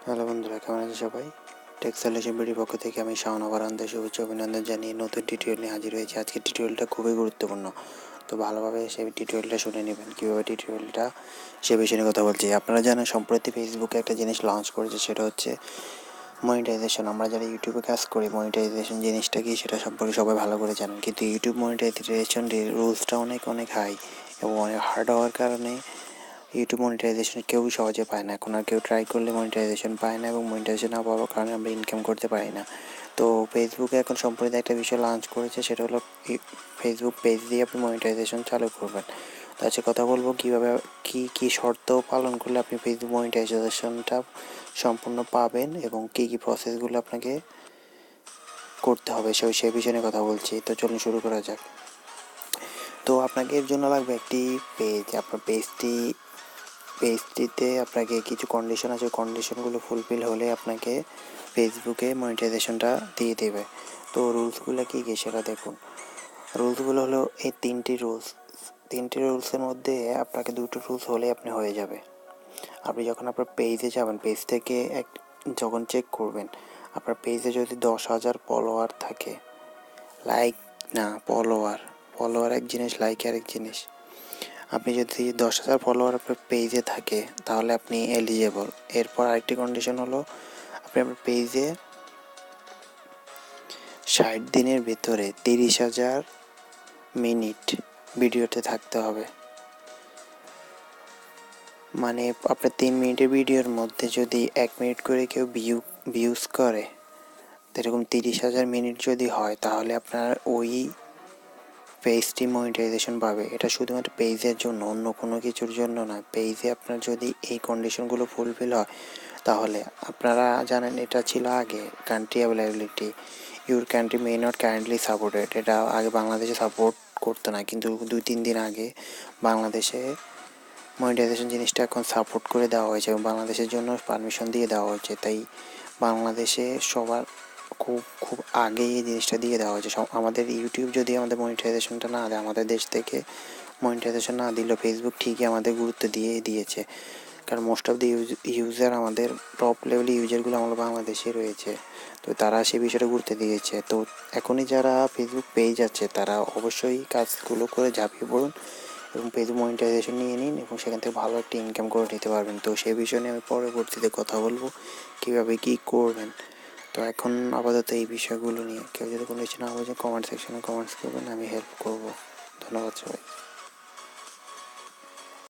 Hello বন্ধুরা, কেমন আছেন সবাই? টেক সলিউশন ভিডিওর পক্ষ থেকে আমি শাওন আবার শুভেচ্ছা অভিনন্দন জানিয়ে নতুন টিউটোরিয়াল নিয়ে হাজির হয়েছি। আজকের টিউটোরিয়ালটা খুবই গুরুত্বপূর্ণ, তো ভালোভাবে সেই টিউটোরিয়ালটা শুনে নেবেন। কীভাবে টিউটোরিয়ালটা সে বিষয়ে নিয়ে কথা বলছি। আপনারা জানেন সম্প্রতি ফেসবুকে একটা জিনিস লঞ্চ করেছে, সেটা হচ্ছে মনিটাইজেশন। আমরা যারা ইউটিউবে কাজ করি, মনিটাইজেশন জিনিসটা কি সেটা সম্পর্কে সবাই ভালো করে জানেন, কিন্তু ইউটিউব মনিটাইজেশন রুলসটা অনেক অনেক হাই এবং অনেক হার্ড হওয়ার কারণে ইউটিউব মনিটাইজেশন কেউ সহজে পায় না। এখন আর কেউ ট্রাই করলে মনিটাইজেশন পায় না, এবং মনিটাইজেশন না পাওয়ার কারণে আমরা ইনকাম করতে পারি না। তো ফেসবুকে এখন সম্প্রতি একটা বিষয় লঞ্চ করেছে, সেটা হলো ফেসবুক পেজ দিয়ে আপনি মনিটাইজেশন চালু করবেন। তো আজকে কথা বলবো কীভাবে কী শর্ত পালন করলে আপনি ফেসবুক মনিটাইজেশনটা সম্পূর্ণ পাবেন এবং কী কী প্রসেসগুলো আপনাকে করতে হবে সেই বিষয়ে নিয়ে কথা বলছি। তো চলুন শুরু করা যাক। তো আপনাকে এর জন্য লাগবে একটি পেজ। আপনার পেজটিতে আপনাকে কিছু কন্ডিশন আছে, কন্ডিশনগুলো ফুলফিল হলে আপনাকে ফেসবুকে মনিটাইজেশনটা দিয়ে দেবে। তো রুলসগুলো কী কী সেটা দেখুন। রুলসগুলো হলো এই তিনটি রুলসের মধ্যে আপনাকে দুটো রুলস হলে আপনি হয়ে যাবে। আপনি যখন আপনার পেজে যাবেন, পেজ থেকে যখন চেক করবেন, আপনার পেজে যদি 10,000 ফলোয়ার থাকে, লাইক না ফলোয়ার এক জিনিস, লাইক আরেক জিনিস। আপনি যদি 10,000 ফলোয়ার আপনার পেজে থাকে তাহলে আপনি এলিজেবল। এরপর আরেকটি কন্ডিশন হলো আপনি আপনার পেজে 60 দিনের ভিতরে 30,000 মিনিট ভিডিওতে থাকতে হবে। মানে আপনার 3 মিনিটের ভিডিওর মধ্যে যদি 1 মিনিট করে কেউ ভিউজ করে, এরকম 30,000 মিনিট যদি হয়, তাহলে আপনার ওই পেজটি মনিটাইজেশন পাবে। এটা শুধুমাত্র পেজের জন্য, অন্য কোনো কিছুর জন্য না। পেজে আপনার যদি এই কন্ডিশনগুলো ফুলফিল হয়, তাহলে আপনারা জানেন এটা ছিল আগে country availability, your country may not currently supported. এটা আগে বাংলাদেশে সাপোর্ট করতো না, কিন্তু 2-3 দিন আগে বাংলাদেশে মনিটাইজেশন জিনিসটা এখন সাপোর্ট করে দেওয়া হয়েছে এবং বাংলাদেশের জন্য পারমিশন দিয়ে দেওয়া হয়েছে। তাই বাংলাদেশে সবার খুব আগেই এই জিনিসটা দিয়ে দেওয়া হয়েছে। আমাদের ইউটিউব যদি আমাদের মনিটাইজেশনটা না দেয়, আমাদের দেশ থেকে মনিটাইজেশন না দিলেও ফেসবুক ঠিকই আমাদের গুরুত্ব দিয়েছে, কারণ মোস্ট অফ দি ইউজার, আমাদের টপ লেভেল ইউজারগুলো আমাদের বাংলাদেশে রয়েছে। তো তারা সেই বিষয়টা গুরুত্ব দিয়েছে। তো এখনই যারা ফেসবুক পেজ আছে তারা অবশ্যই কাজগুলো করে ঝাঁপিয়ে পড়ুন এবং ফেসবুক মনিটাইজেশন নিয়ে নিন এবং সেখান থেকে ভালো একটা ইনকাম করে নিতে পারবেন। তো সেই বিষয় নিয়ে আমি পরবর্তীতে কথা বলবো কীভাবে কী করবেন। তো এখন আপাতত এই বিষয়গুলো নিয়ে কেউ যদি কোনো কিছু না বোঝে কমেন্ট সেকশনে কমেন্টস করবেন, আমি হেল্প করব। ধন্যবাদ সবাই।